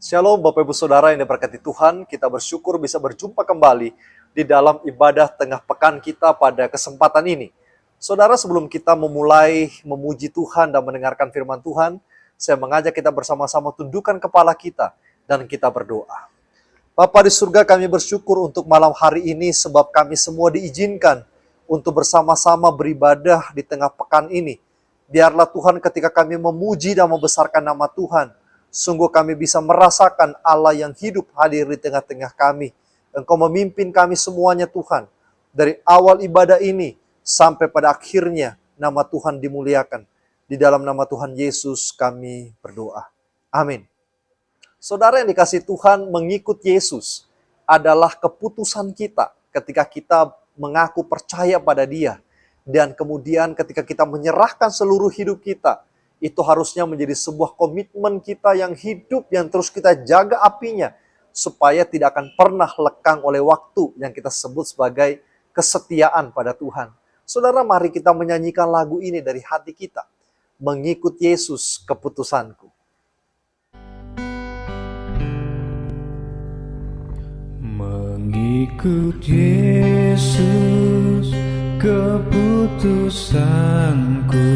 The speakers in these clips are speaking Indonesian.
Shalom Bapak Ibu Saudara yang diberkati Tuhan, kita bersyukur bisa berjumpa kembali di dalam ibadah tengah pekan kita pada kesempatan ini. Saudara, sebelum kita memulai memuji Tuhan dan mendengarkan firman Tuhan, saya mengajak kita bersama-sama tundukkan kepala kita dan kita berdoa. Bapa di surga, kami bersyukur untuk malam hari ini sebab kami semua diizinkan untuk bersama-sama beribadah di tengah pekan ini. Biarlah Tuhan ketika kami memuji dan membesarkan nama Tuhan, sungguh kami bisa merasakan Allah yang hidup hadir di tengah-tengah kami. Engkau memimpin kami semuanya Tuhan. Dari awal ibadah ini sampai pada akhirnya nama Tuhan dimuliakan. Di dalam nama Tuhan Yesus kami berdoa. Amin. Saudara yang dikasihi Tuhan, mengikut Yesus adalah keputusan kita ketika kita mengaku percaya pada Dia. Dan kemudian ketika kita menyerahkan seluruh hidup kita, itu harusnya menjadi sebuah komitmen kita yang hidup, yang terus kita jaga apinya, supaya tidak akan pernah lekang oleh waktu yang kita sebut sebagai kesetiaan pada Tuhan. Saudara, mari kita menyanyikan lagu ini dari hati kita. Mengikut Yesus keputusanku. Mengikut Yesus keputusanku,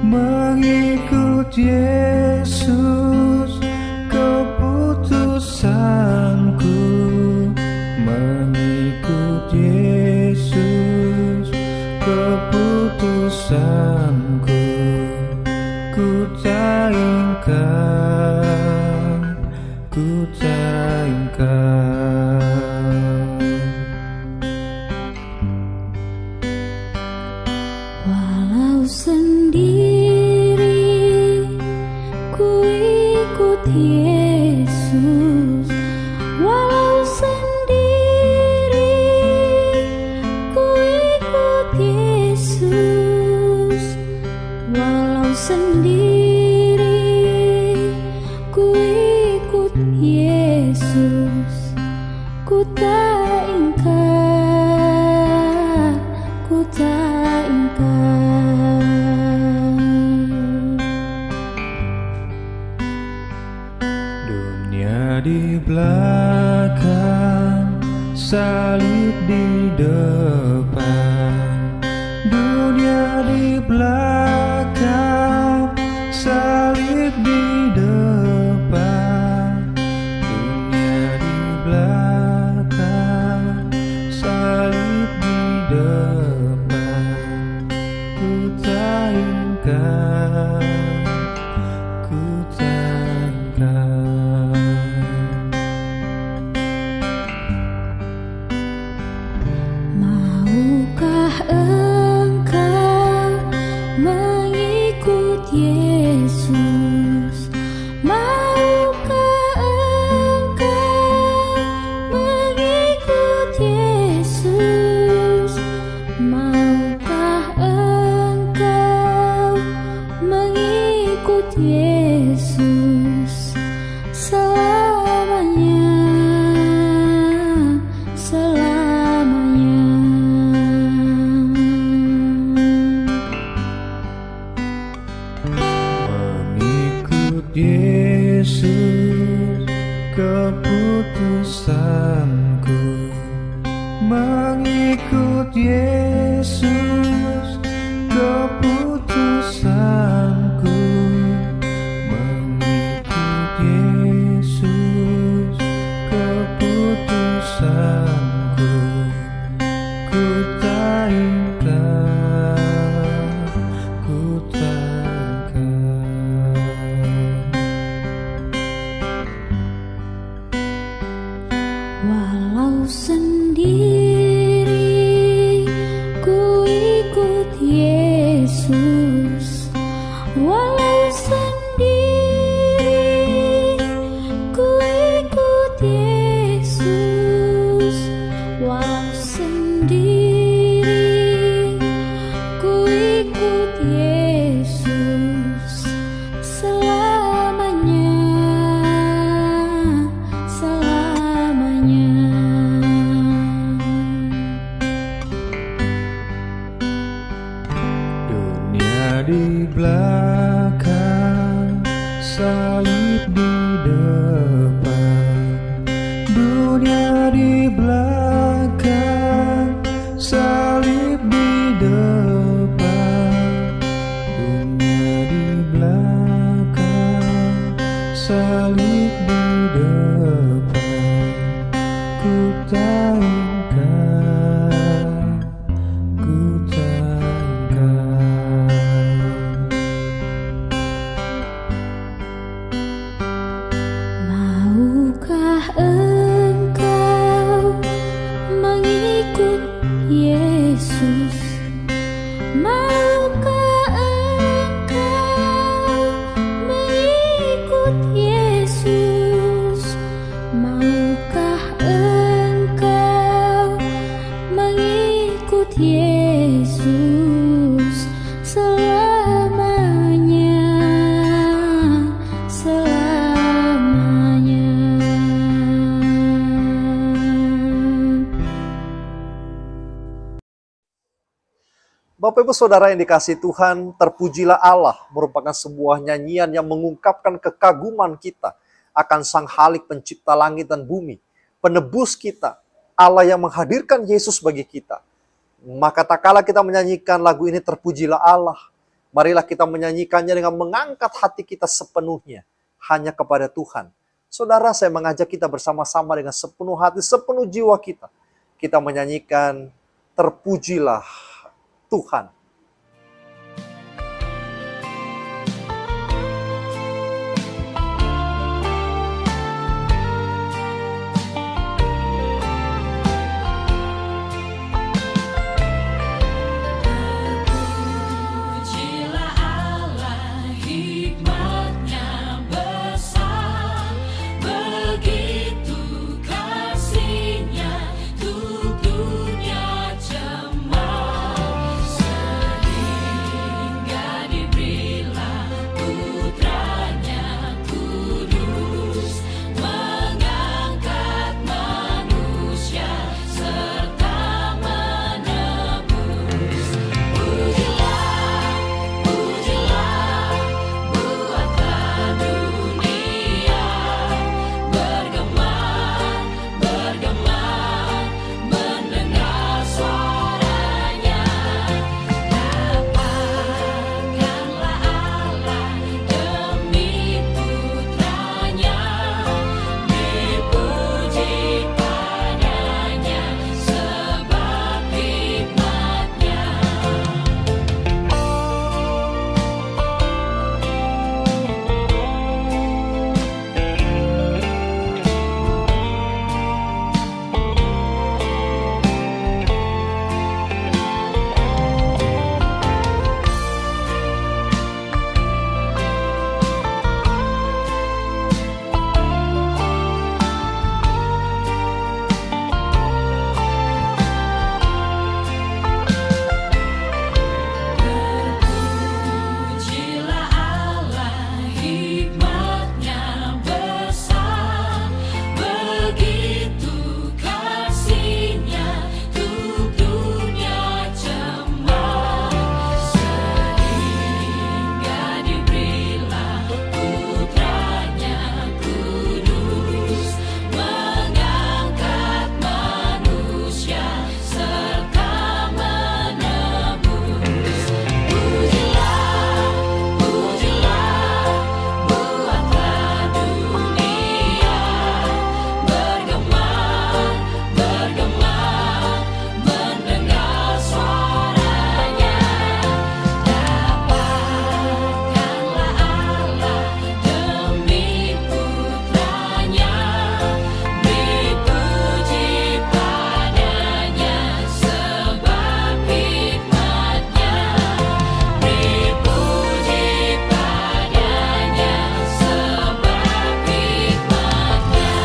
mengikut Yesus keputusanku, mengikut Yesus keputusanku, ku tak ingkar, ku tak ingkar. Sendiri ku ikut Yesus, walau sendiri ku ikut Yesus, walau sendiri ku ikut Yesus, ku tak ingkar, ku tak ingkar. Di belakang, salib di depan. Dunia di belakang, salib di depan. Dunia di belakang, salib di depan. Ku tak ingkar, ku tak ingkar. Yesus selamanya, selamanya. Mengikut Yesus keputusanku, mengikut Yesus keputusanku, Yesus keputusanku, ku tak ingkar, ku tak ingkar. Walau sendiri ku salib di depan, ku tak ingkar, ku tak ingkar. Maukah engkau mengikut Yesus? Maukah engkau mengikut Yesus? Maukah engkau mengikut Yesus selamanya, selamanya? Bapak Ibu Saudara yang dikasihi Tuhan, terpujilah Allah merupakan sebuah nyanyian yang mengungkapkan kekaguman kita akan Sang Halik pencipta langit dan bumi, penebus kita, Allah yang menghadirkan Yesus bagi kita. Maka tak kala kita menyanyikan lagu ini terpujilah Allah, marilah kita menyanyikannya dengan mengangkat hati kita sepenuhnya hanya kepada Tuhan. Saudara, saya mengajak kita bersama-sama dengan sepenuh hati, sepenuh jiwa kita. Kita menyanyikan terpujilah Tuhan. Pujilah Allah, hikmat-Nya besar, begitu kasih-Nya untuk dunia jemaat, sehingga diberilah putranya kudus, mengangkat manusia serta menebus. Pujilah, pujilah, buatlah dunia bergema, bergema, mendengar suaranya. Dapatkanlah Allah demi putranya, dipuji padanya sebab hikmat-Nya. Pujilah Allah, hikmat-Nya besar, begitu kasih-Nya untuk dunia jemaat, sehingga diberilah putranya kudus, mengangkat manusia serta menebus. Pujilah, pujilah, buatlah dunia bergema, bergema, mendengar suaranya. Dapatkanlah Allah demi putranya, dipuji padanya sebab hikmat-Nya, dipuji padanya sebab hikmat-Nya.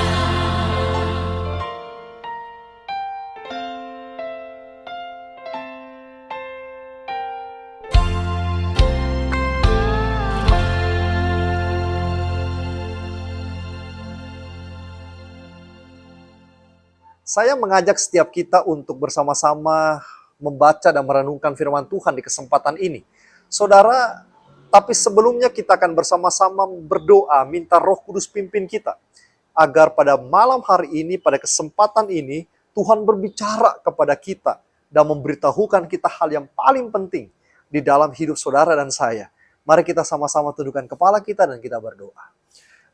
Saya mengajak setiap kita untuk bersama-sama membaca dan merenungkan firman Tuhan di kesempatan ini. Saudara, tapi sebelumnya kita akan bersama-sama berdoa, minta Roh Kudus pimpin kita. Agar pada malam hari ini, pada kesempatan ini, Tuhan berbicara kepada kita dan memberitahukan kita hal yang paling penting di dalam hidup saudara dan saya. Mari kita sama-sama tundukkan kepala kita dan kita berdoa.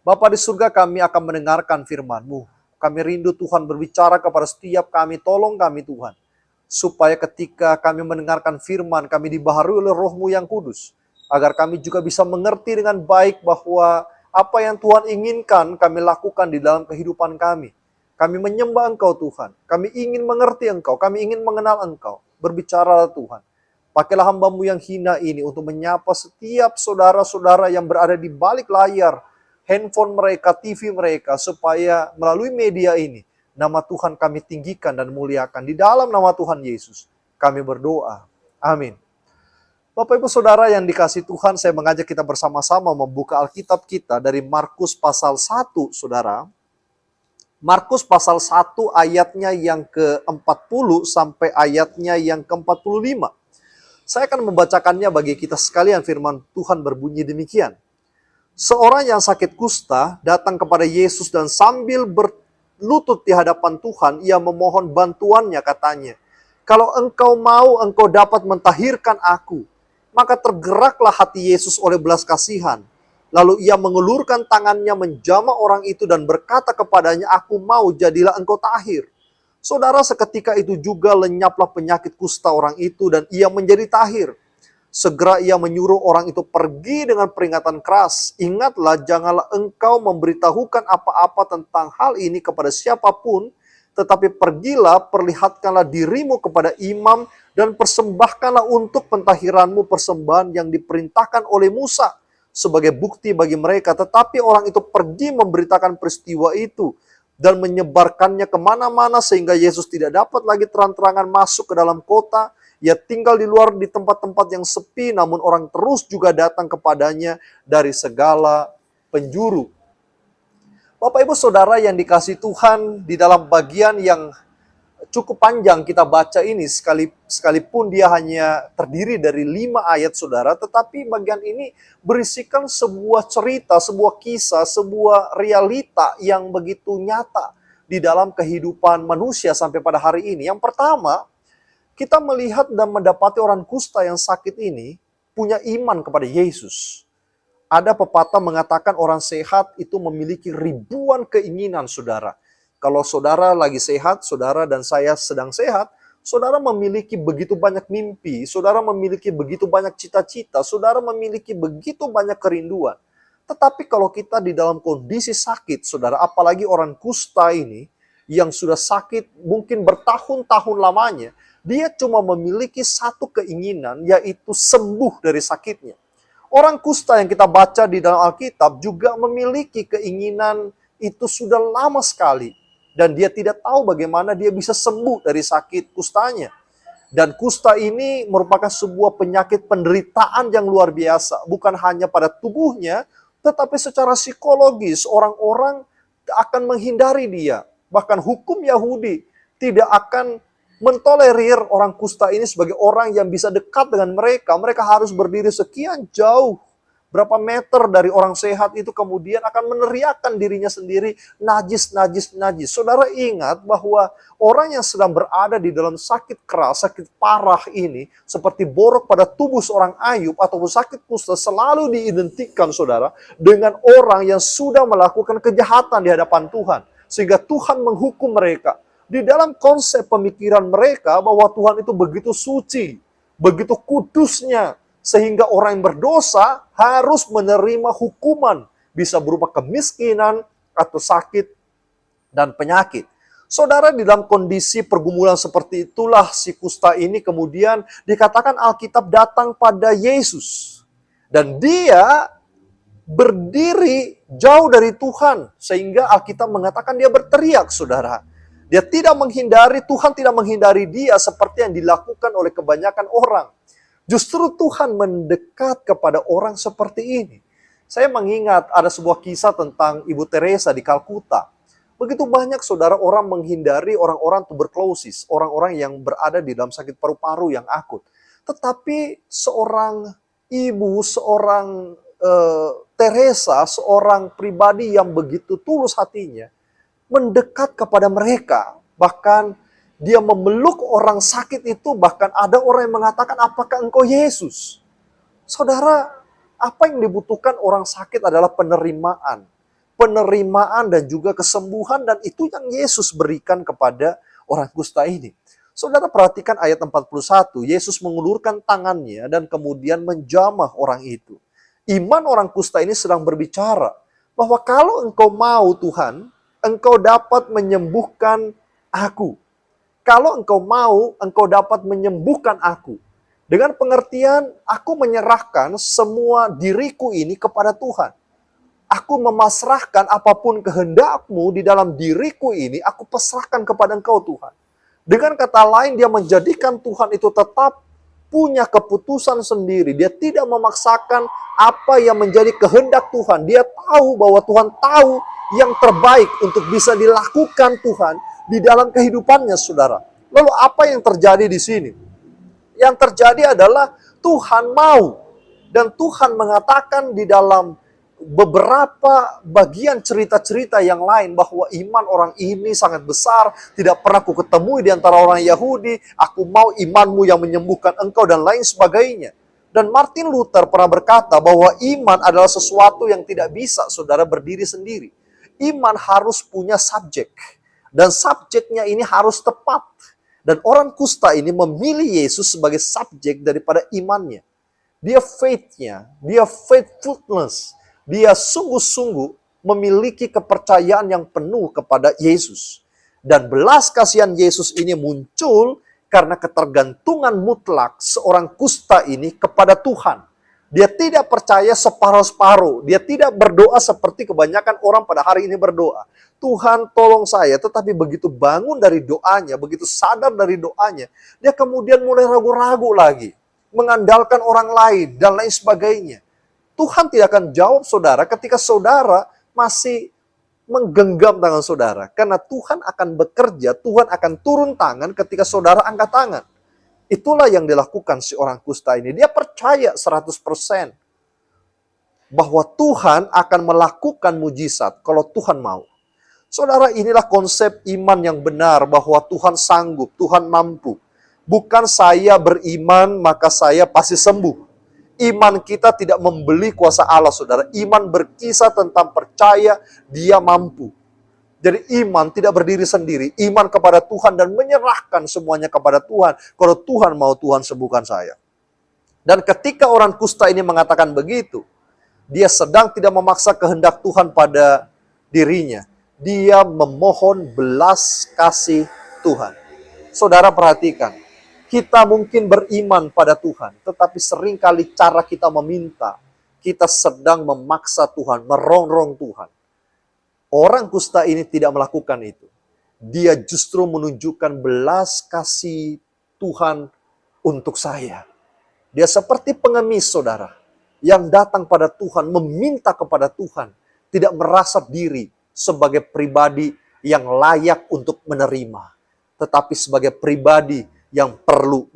Bapa di surga, kami akan mendengarkan firman-Mu. Kami rindu Tuhan berbicara kepada setiap kami, tolong kami Tuhan. Supaya ketika kami mendengarkan firman, kami dibaharui oleh Roh-Mu yang kudus. Agar kami juga bisa mengerti dengan baik bahwa apa yang Tuhan inginkan kami lakukan di dalam kehidupan kami. Kami menyembah Engkau Tuhan. Kami ingin mengerti Engkau. Kami ingin mengenal Engkau. Berbicaralah Tuhan. Pakailah hamba-Mu yang hina ini untuk menyapa setiap saudara-saudara yang berada di balik layar handphone mereka, TV mereka, supaya melalui media ini, nama Tuhan kami tinggikan dan muliakan. Di dalam nama Tuhan Yesus, kami berdoa. Amin. Bapak Ibu Saudara yang dikasihi Tuhan, saya mengajak kita bersama-sama membuka Alkitab kita dari Markus pasal 1, Saudara. Markus pasal 1 ayatnya yang ke-40 sampai ayatnya yang ke-45. Saya akan membacakannya bagi kita sekalian. Firman Tuhan berbunyi demikian. Seorang yang sakit kusta datang kepada Yesus dan sambil berlutut di hadapan Tuhan, ia memohon bantuannya, katanya, "Kalau Engkau mau, Engkau dapat mentahirkan aku." Maka tergeraklah hati Yesus oleh belas kasihan. Lalu ia mengulurkan tangannya menjamah orang itu dan berkata kepadanya, "Aku mau, jadilah engkau tahir." Saudara, seketika itu juga lenyaplah penyakit kusta orang itu dan ia menjadi tahir. Segera ia menyuruh orang itu pergi dengan peringatan keras. "Ingatlah, janganlah engkau memberitahukan apa-apa tentang hal ini kepada siapapun, tetapi pergilah, perlihatkanlah dirimu kepada imam dan persembahkanlah untuk pentahiranmu persembahan yang diperintahkan oleh Musa sebagai bukti bagi mereka." Tetapi orang itu pergi memberitakan peristiwa itu dan menyebarkannya kemana-mana sehingga Yesus tidak dapat lagi terang-terangan masuk ke dalam kota. Ia tinggal di luar di tempat-tempat yang sepi, namun orang terus juga datang kepadanya dari segala penjuru. Bapak Ibu Saudara yang dikasihi Tuhan, di dalam bagian yang cukup panjang kita baca ini, sekalipun dia hanya terdiri dari 5 ayat Saudara, tetapi bagian ini berisikan sebuah cerita, sebuah kisah, sebuah realita yang begitu nyata di dalam kehidupan manusia sampai pada hari ini. Yang pertama, kita melihat dan mendapati orang kusta yang sakit ini punya iman kepada Yesus. Ada pepatah mengatakan orang sehat itu memiliki ribuan keinginan, Saudara. Kalau saudara lagi sehat, saudara dan saya sedang sehat, saudara memiliki begitu banyak mimpi, saudara memiliki begitu banyak cita-cita, saudara memiliki begitu banyak kerinduan. Tetapi kalau kita di dalam kondisi sakit, saudara, apalagi orang kusta ini yang sudah sakit mungkin bertahun-tahun lamanya, dia cuma memiliki satu keinginan, yaitu sembuh dari sakitnya. Orang kusta yang kita baca di dalam Alkitab juga memiliki keinginan itu sudah lama sekali. Dan dia tidak tahu bagaimana dia bisa sembuh dari sakit kustanya. Dan kusta ini merupakan sebuah penyakit penderitaan yang luar biasa. Bukan hanya pada tubuhnya, tetapi secara psikologis orang-orang akan menghindari dia. Bahkan hukum Yahudi tidak akan mentolerir orang kusta ini sebagai orang yang bisa dekat dengan mereka. Mereka harus berdiri sekian jauh, berapa meter dari orang sehat itu, kemudian akan meneriakkan dirinya sendiri, najis, najis, najis. Saudara ingat bahwa orang yang sedang berada di dalam sakit keras, sakit parah ini, seperti borok pada tubuh seorang Ayub ataupun sakit kusta, selalu diidentikan, saudara, dengan orang yang sudah melakukan kejahatan di hadapan Tuhan. Sehingga Tuhan menghukum mereka. Di dalam konsep pemikiran mereka bahwa Tuhan itu begitu suci, begitu kudusnya, sehingga orang yang berdosa harus menerima hukuman, bisa berupa kemiskinan atau sakit dan penyakit. Saudara, di dalam kondisi pergumulan seperti itulah si kusta ini kemudian dikatakan Alkitab datang pada Yesus. Dan dia berdiri jauh dari Tuhan, sehingga Alkitab mengatakan dia berteriak, saudara. Dia tidak menghindari, Tuhan tidak menghindari dia seperti yang dilakukan oleh kebanyakan orang. Justru Tuhan mendekat kepada orang seperti ini. Saya mengingat ada sebuah kisah tentang Ibu Teresa di Kalkuta. Begitu banyak saudara orang menghindari orang-orang tuberkulosis, orang-orang yang berada di dalam sakit paru-paru yang akut. Tetapi seorang ibu, seorang Teresa, seorang pribadi yang begitu tulus hatinya, mendekat kepada mereka. Bahkan dia memeluk orang sakit itu. Bahkan ada orang yang mengatakan, "Apakah engkau Yesus?" Saudara, apa yang dibutuhkan orang sakit adalah penerimaan. penerimaan dan juga kesembuhan, dan itu yang Yesus berikan kepada orang kusta ini. Saudara perhatikan ayat 41, Yesus mengulurkan tangannya dan kemudian menjamah orang itu. Iman orang kusta ini sedang berbicara bahwa kalau engkau mau Tuhan, engkau dapat menyembuhkan aku. Kalau engkau mau, engkau dapat menyembuhkan aku. Dengan pengertian, aku menyerahkan semua diriku ini kepada Tuhan. Aku memasrahkan apapun kehendakmu di dalam diriku ini, aku pasrahkan kepada engkau Tuhan. Dengan kata lain, dia menjadikan Tuhan itu tetap punya keputusan sendiri. Dia tidak memaksakan apa yang menjadi kehendak Tuhan. Dia tahu bahwa Tuhan tahu yang terbaik untuk bisa dilakukan Tuhan di dalam kehidupannya, saudara. Lalu apa yang terjadi di sini? Yang terjadi adalah Tuhan mau. Dan Tuhan mengatakan di dalam beberapa bagian cerita-cerita yang lain bahwa iman orang ini sangat besar, tidak pernah ku ketemui di antara orang Yahudi, aku mau imanmu yang menyembuhkan engkau dan lain sebagainya. Dan Martin Luther pernah berkata bahwa iman adalah sesuatu yang tidak bisa saudara berdiri sendiri. Iman harus punya subjek, dan subjeknya ini harus tepat. Dan orang kusta ini memilih Yesus sebagai subjek daripada imannya. Dia faith-nya, dia faithfulness, dia sungguh-sungguh memiliki kepercayaan yang penuh kepada Yesus. Dan belas kasihan Yesus ini muncul karena ketergantungan mutlak seorang kusta ini kepada Tuhan. Dia tidak percaya separuh-separuh. Dia tidak berdoa seperti kebanyakan orang pada hari ini berdoa. Tuhan tolong saya, tetapi begitu bangun dari doanya, begitu sadar dari doanya, dia kemudian mulai ragu-ragu lagi. Mengandalkan orang lain dan lain sebagainya. Tuhan tidak akan jawab saudara ketika saudara masih menggenggam tangan saudara. Karena Tuhan akan bekerja, Tuhan akan turun tangan ketika saudara angkat tangan. Itulah yang dilakukan si orang kusta ini. Dia percaya 100% bahwa Tuhan akan melakukan mujizat kalau Tuhan mau. Saudara, inilah konsep iman yang benar bahwa Tuhan sanggup, Tuhan mampu. Bukan saya beriman maka saya pasti sembuh. Iman kita tidak membeli kuasa Allah, saudara. Iman berkisah tentang percaya dia mampu. Jadi iman tidak berdiri sendiri. Iman kepada Tuhan dan menyerahkan semuanya kepada Tuhan. Kalau Tuhan mau, Tuhan sembuhkan saya. Dan ketika orang kusta ini mengatakan begitu, dia sedang tidak memaksa kehendak Tuhan pada dirinya. Dia memohon belas kasih Tuhan. Saudara perhatikan. Kita mungkin beriman pada Tuhan, tetapi seringkali cara kita meminta, kita sedang memaksa Tuhan, merongrong Tuhan. Orang kusta ini tidak melakukan itu. Dia justru menunjukkan belas kasih Tuhan untuk saya. Dia seperti pengemis, saudara, yang datang pada Tuhan, meminta kepada Tuhan, tidak merasa diri sebagai pribadi yang layak untuk menerima, tetapi sebagai pribadi yang perlu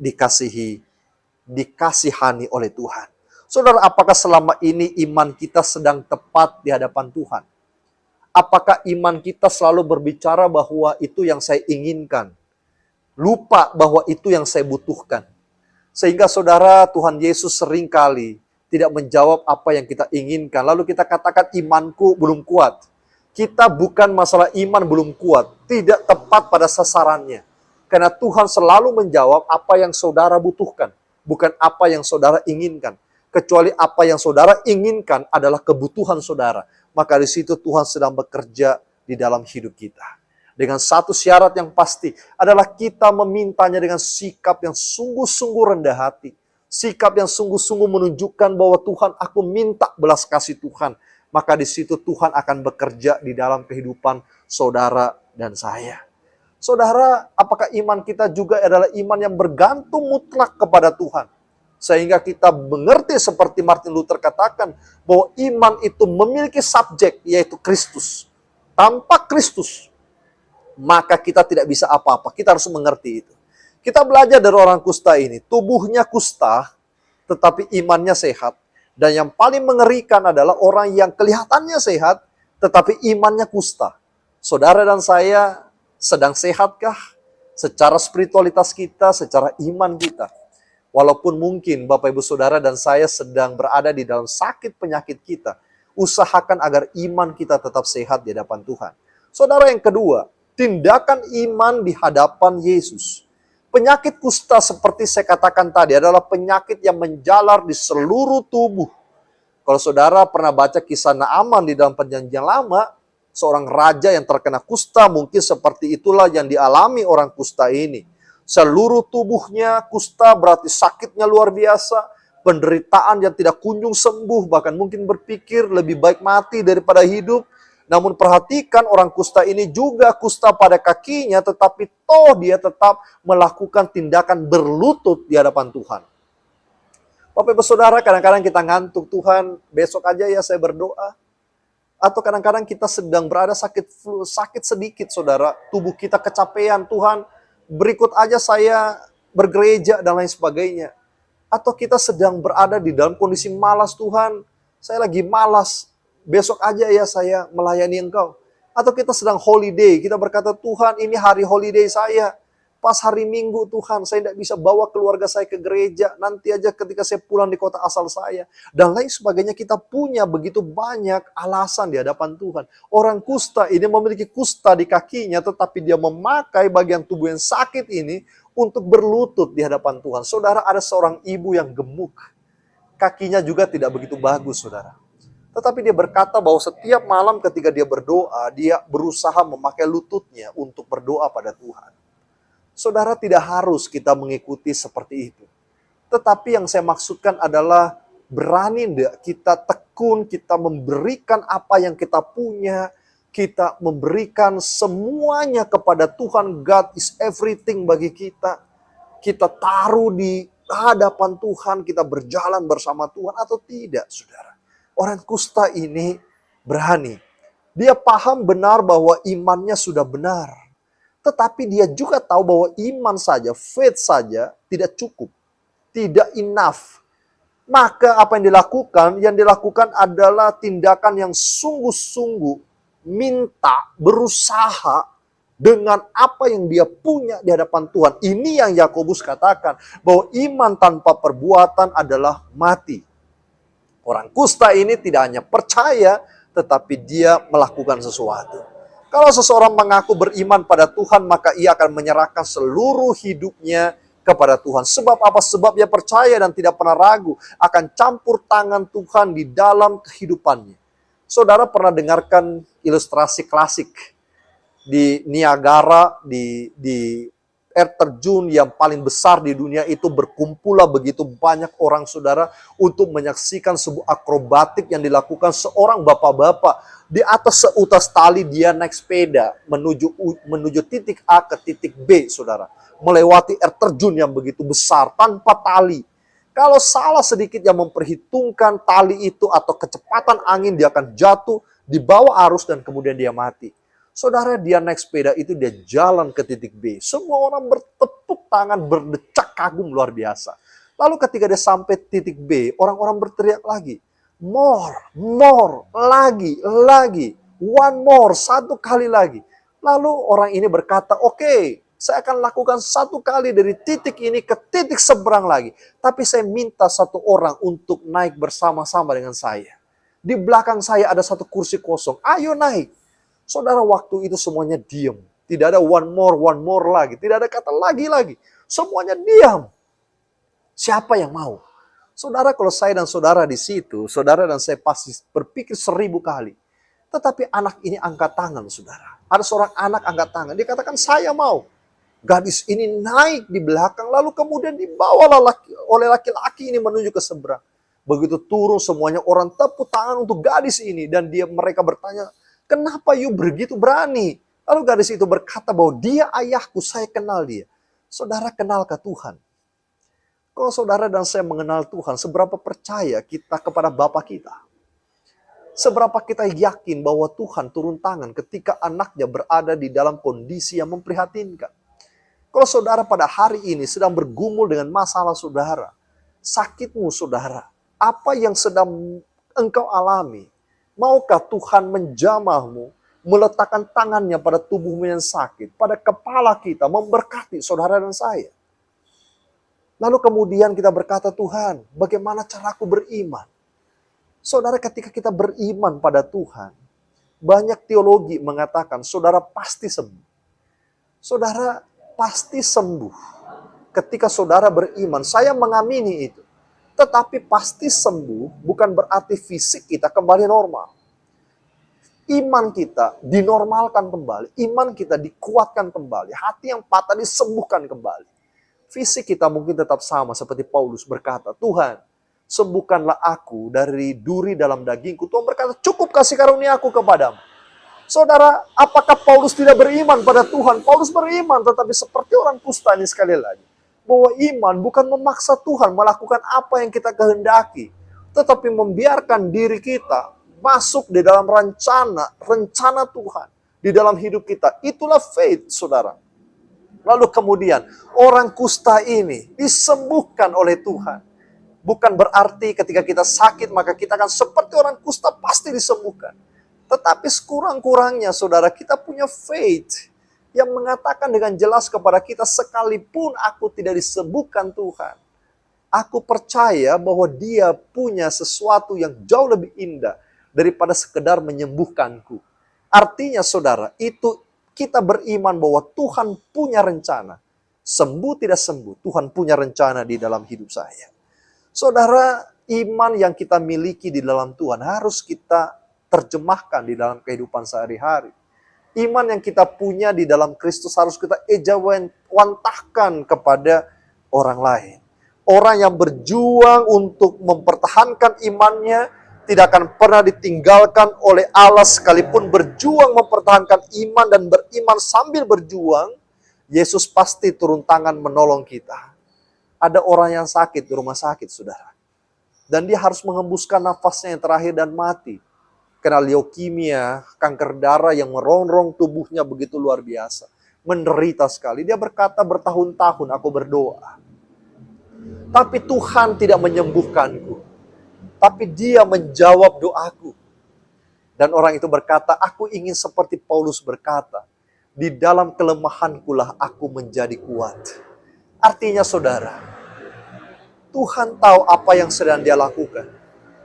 dikasihani oleh Tuhan. Saudara, apakah selama ini iman kita sedang tepat di hadapan Tuhan? Apakah iman kita selalu berbicara bahwa itu yang saya inginkan? Lupa bahwa itu yang saya butuhkan. Sehingga saudara, Tuhan Yesus seringkali tidak menjawab apa yang kita inginkan. Lalu kita katakan imanku belum kuat. Kita bukan masalah iman belum kuat. Tidak tepat pada sasarannya. Karena Tuhan selalu menjawab apa yang saudara butuhkan, bukan apa yang saudara inginkan. Kecuali apa yang saudara inginkan adalah kebutuhan saudara. Maka di situ Tuhan sedang bekerja di dalam hidup kita. Dengan satu syarat yang pasti adalah kita memintanya dengan sikap yang sungguh-sungguh rendah hati. Sikap yang sungguh-sungguh menunjukkan bahwa Tuhan, aku minta belas kasih Tuhan. Maka di situ Tuhan akan bekerja di dalam kehidupan saudara dan saya. Saudara, apakah iman kita juga adalah iman yang bergantung mutlak kepada Tuhan? Sehingga kita mengerti seperti Martin Luther katakan, bahwa iman itu memiliki subjek, yaitu Kristus. Tanpa Kristus, maka kita tidak bisa apa-apa. Kita harus mengerti itu. Kita belajar dari orang kusta ini. Tubuhnya kusta, tetapi imannya sehat. Dan yang paling mengerikan adalah orang yang kelihatannya sehat, tetapi imannya kusta. Saudara dan saya sedang sehatkah secara spiritualitas kita, secara iman kita? Walaupun mungkin Bapak Ibu Saudara dan saya sedang berada di dalam sakit penyakit kita, Usahakan agar iman kita tetap sehat di hadapan Tuhan. Saudara, yang kedua, tindakan iman di hadapan Yesus. Penyakit kusta seperti saya katakan tadi adalah penyakit yang menjalar di seluruh tubuh. Kalau saudara pernah baca kisah Naaman di dalam Perjanjian Lama, seorang raja yang terkena kusta, mungkin seperti itulah yang dialami orang kusta ini. Seluruh tubuhnya kusta, berarti sakitnya luar biasa, penderitaan yang tidak kunjung sembuh, bahkan mungkin berpikir lebih baik mati daripada hidup. Namun perhatikan, orang kusta ini juga kusta pada kakinya, tetapi toh dia tetap melakukan tindakan berlutut di hadapan Tuhan. Bapak Ibu Saudara, kadang-kadang kita ngantuk, Tuhan besok aja ya saya berdoa. Atau kadang-kadang kita sedang berada sakit flu, sakit sedikit saudara, tubuh kita kecapean, Tuhan berikut aja saya bergereja dan lain sebagainya. Atau kita sedang berada di dalam kondisi malas, Tuhan saya lagi malas, besok aja ya saya melayani Engkau. Atau kita sedang holiday, kita berkata Tuhan ini hari holiday saya, pas hari Minggu Tuhan saya tidak bisa bawa keluarga saya ke gereja, nanti aja ketika saya pulang di kota asal saya. Dan lain sebagainya, kita punya begitu banyak alasan di hadapan Tuhan. Orang kusta ini memiliki kusta di kakinya, tetapi dia memakai bagian tubuh yang sakit ini untuk berlutut di hadapan Tuhan. Saudara, ada seorang ibu yang gemuk, kakinya juga tidak begitu bagus saudara. Tetapi dia berkata bahwa setiap malam ketika dia berdoa, dia berusaha memakai lututnya untuk berdoa pada Tuhan. Saudara, tidak harus kita mengikuti seperti itu. Tetapi yang saya maksudkan adalah berani enggak kita tekun, kita memberikan apa yang kita punya, kita memberikan semuanya kepada Tuhan. God is everything bagi kita. Kita taruh di hadapan Tuhan, kita berjalan bersama Tuhan atau tidak, saudara. Orang kusta ini berani. Dia paham benar bahwa imannya sudah benar. Tetapi dia juga tahu bahwa iman saja, faith saja tidak cukup. Tidak enough. Maka apa yang dilakukan? Yang dilakukan adalah tindakan yang sungguh-sungguh minta, berusaha dengan apa yang dia punya di hadapan Tuhan. Ini yang Yakobus katakan, bahwa iman tanpa perbuatan adalah mati. Orang kusta ini tidak hanya percaya, tetapi dia melakukan sesuatu. Kalau seseorang mengaku beriman pada Tuhan, maka ia akan menyerahkan seluruh hidupnya kepada Tuhan. Sebab apa? Sebab ia percaya dan tidak pernah ragu akan campur tangan Tuhan di dalam kehidupannya. Saudara pernah dengarkan ilustrasi klasik di Niagara, di air terjun yang paling besar di dunia itu, berkumpullah begitu banyak orang saudara untuk menyaksikan sebuah akrobatik yang dilakukan seorang bapak-bapak. Di atas seutas tali dia naik sepeda menuju titik A ke titik B saudara. Melewati air terjun yang begitu besar tanpa tali. Kalau salah sedikit yang memperhitungkan tali itu atau kecepatan angin, dia akan jatuh di bawah arus dan kemudian dia mati. Saudara, dia naik sepeda itu, dia jalan ke titik B. Semua orang bertepuk tangan, berdecak kagum luar biasa. Lalu ketika dia sampai titik B, orang-orang berteriak lagi. More, lagi, one more, satu kali lagi. Lalu orang ini berkata, oke, saya akan lakukan satu kali dari titik ini ke titik seberang lagi. Tapi saya minta satu orang untuk naik bersama-sama dengan saya. Di belakang saya ada satu kursi kosong, ayo naik. Saudara, waktu itu semuanya diam. Tidak ada one more lagi. Tidak ada kata lagi. Semuanya diam. Siapa yang mau? Saudara, kalau saya dan saudara di situ, saudara dan saya pasti berpikir 1000 kali. Tetapi anak ini angkat tangan, saudara. Ada seorang anak angkat tangan. Dia katakan, saya mau. Gadis ini naik di belakang, lalu kemudian dibawalah oleh laki-laki ini menuju ke seberang. Begitu turun, semuanya orang tepuk tangan untuk gadis ini. Dan mereka bertanya, kenapa you begitu berani? Lalu gadis itu berkata bahwa dia ayahku, saya kenal dia. Saudara, kenalkah Tuhan? Kalau saudara dan saya mengenal Tuhan, seberapa percaya kita kepada Bapa kita? Seberapa kita yakin bahwa Tuhan turun tangan ketika anaknya berada di dalam kondisi yang memprihatinkan? Kalau saudara pada hari ini sedang bergumul dengan masalah saudara, sakitmu saudara, apa yang sedang engkau alami? Maukah Tuhan menjamahmu, meletakkan tangannya pada tubuhmu yang sakit, pada kepala kita, memberkati saudara dan saya? Lalu kemudian kita berkata, Tuhan, bagaimana caraku beriman? Saudara, ketika kita beriman pada Tuhan, banyak teologi mengatakan saudara pasti sembuh. Saudara pasti sembuh ketika saudara beriman. Saya mengamini itu. Tetapi pasti sembuh bukan berarti fisik kita kembali normal. Iman kita dinormalkan kembali. Iman kita dikuatkan kembali. Hati yang patah disembuhkan kembali. Fisik kita mungkin tetap sama seperti Paulus berkata, Tuhan, sembuhkanlah aku dari duri dalam dagingku. Tuhan berkata, cukup kasih karunia aku kepadamu. Saudara, apakah Paulus tidak beriman pada Tuhan? Paulus beriman, tetapi seperti orang kusta ini sekali lagi. Bahwa iman bukan memaksa Tuhan melakukan apa yang kita kehendaki. Tetapi membiarkan diri kita masuk di dalam rencana Tuhan. Di dalam hidup kita. Itulah faith, saudara. Lalu kemudian, orang kusta ini disembuhkan oleh Tuhan. Bukan berarti ketika kita sakit, maka kita akan seperti orang kusta pasti disembuhkan. Tetapi sekurang-kurangnya, saudara, kita punya faith yang mengatakan dengan jelas kepada kita, sekalipun aku tidak disembuhkan Tuhan, aku percaya bahwa Dia punya sesuatu yang jauh lebih indah daripada sekedar menyembuhkanku. Artinya, saudara, itu kita beriman bahwa Tuhan punya rencana. Sembuh tidak sembuh, Tuhan punya rencana di dalam hidup saya. Saudara, iman yang kita miliki di dalam Tuhan harus kita terjemahkan di dalam kehidupan sehari-hari. Iman yang kita punya di dalam Kristus harus kita ejawantahkan kepada orang lain. Orang yang berjuang untuk mempertahankan imannya tidak akan pernah ditinggalkan oleh Allah, sekalipun berjuang mempertahankan iman dan beriman sambil berjuang, Yesus pasti turun tangan menolong kita. Ada orang yang sakit di rumah sakit, saudara. Dan dia harus mengembuskan nafasnya yang terakhir dan mati. Karena leukemia, kanker darah yang merongrong tubuhnya begitu luar biasa. Menderita sekali. Dia berkata, bertahun-tahun aku berdoa. Tapi Tuhan tidak menyembuhkanku. Tapi Dia menjawab doaku. Dan orang itu berkata, aku ingin seperti Paulus berkata, di dalam kelemahankulah aku menjadi kuat. Artinya, saudara, Tuhan tahu apa yang sedang Dia lakukan.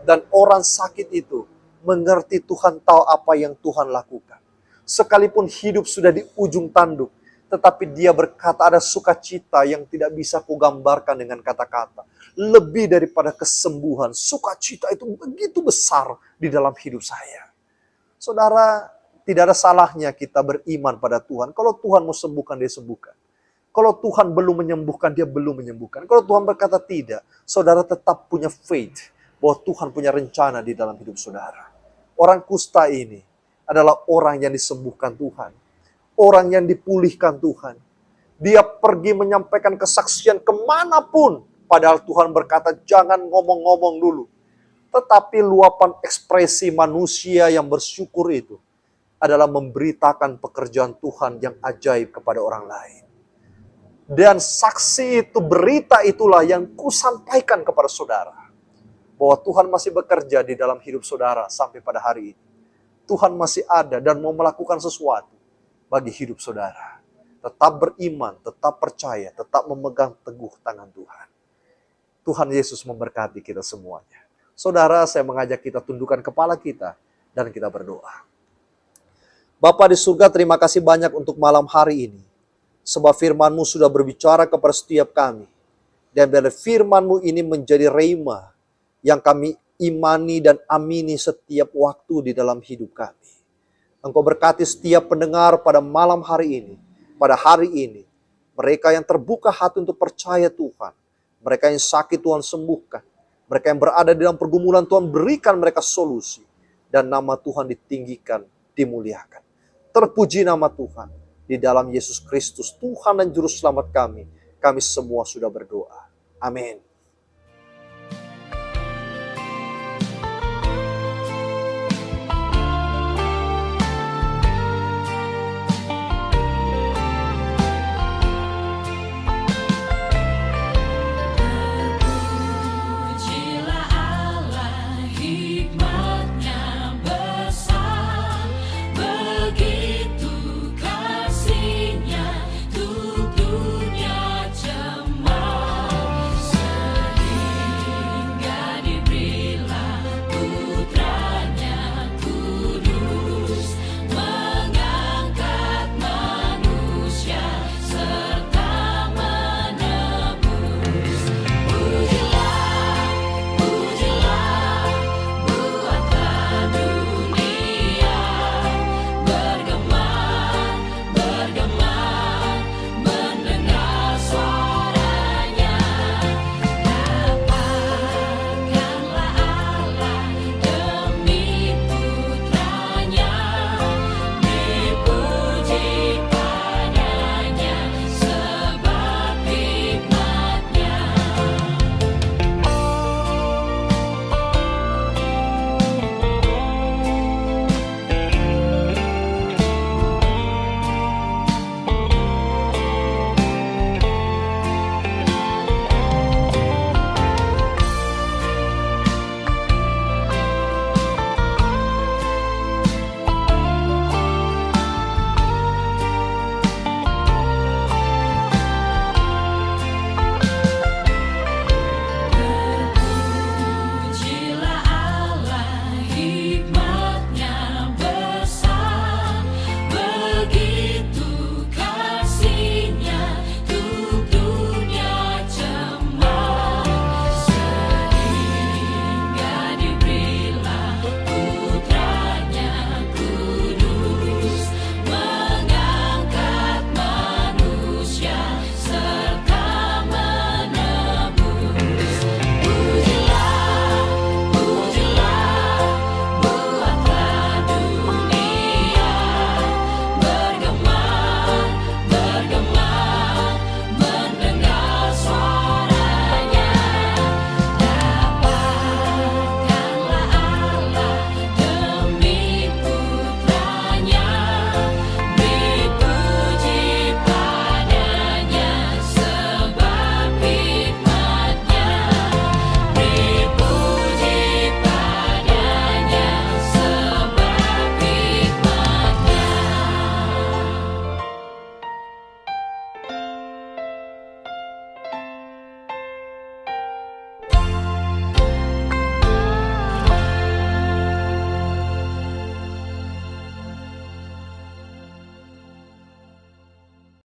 Dan orang sakit itu mengerti Tuhan tahu apa yang Tuhan lakukan. Sekalipun hidup sudah di ujung tanduk, tetapi dia berkata ada sukacita yang tidak bisa kugambarkan dengan kata-kata. Lebih daripada kesembuhan, sukacita itu begitu besar di dalam hidup saya. Saudara, tidak ada salahnya kita beriman pada Tuhan. Kalau Tuhan mau sembuhkan, Dia sembuhkan. Kalau Tuhan belum menyembuhkan, Dia belum menyembuhkan. Kalau Tuhan berkata tidak, saudara tetap punya faith bahwa Tuhan punya rencana di dalam hidup saudara. Orang kusta ini adalah orang yang disembuhkan Tuhan. Orang yang dipulihkan Tuhan. Dia pergi menyampaikan kesaksian kemanapun. Padahal Tuhan berkata jangan ngomong-ngomong dulu. Tetapi luapan ekspresi manusia yang bersyukur itu adalah memberitakan pekerjaan Tuhan yang ajaib kepada orang lain. Dan saksi itu, berita itulah yang kusampaikan kepada saudara. Bahwa Tuhan masih bekerja di dalam hidup saudara sampai pada hari ini. Tuhan masih ada dan mau melakukan sesuatu bagi hidup saudara. Tetap beriman, tetap percaya, tetap memegang teguh tangan Tuhan. Tuhan Yesus memberkati kita semuanya. Saudara, saya mengajak kita tundukkan kepala kita dan kita berdoa. Bapa di surga, terima kasih banyak untuk malam hari ini. Sebab firman-Mu sudah berbicara kepada setiap kami. Dan biar firman-Mu ini menjadi rhema yang kami imani dan amini setiap waktu di dalam hidup kami. Engkau berkati setiap pendengar pada malam hari ini, pada hari ini. Mereka yang terbuka hati untuk percaya Tuhan. Mereka yang sakit Tuhan sembuhkan. Mereka yang berada di dalam pergumulan Tuhan berikan mereka solusi. Dan nama Tuhan ditinggikan, dimuliakan. Terpuji nama Tuhan. Di dalam Yesus Kristus, Tuhan dan Juru Selamat kami semua sudah berdoa. Amin.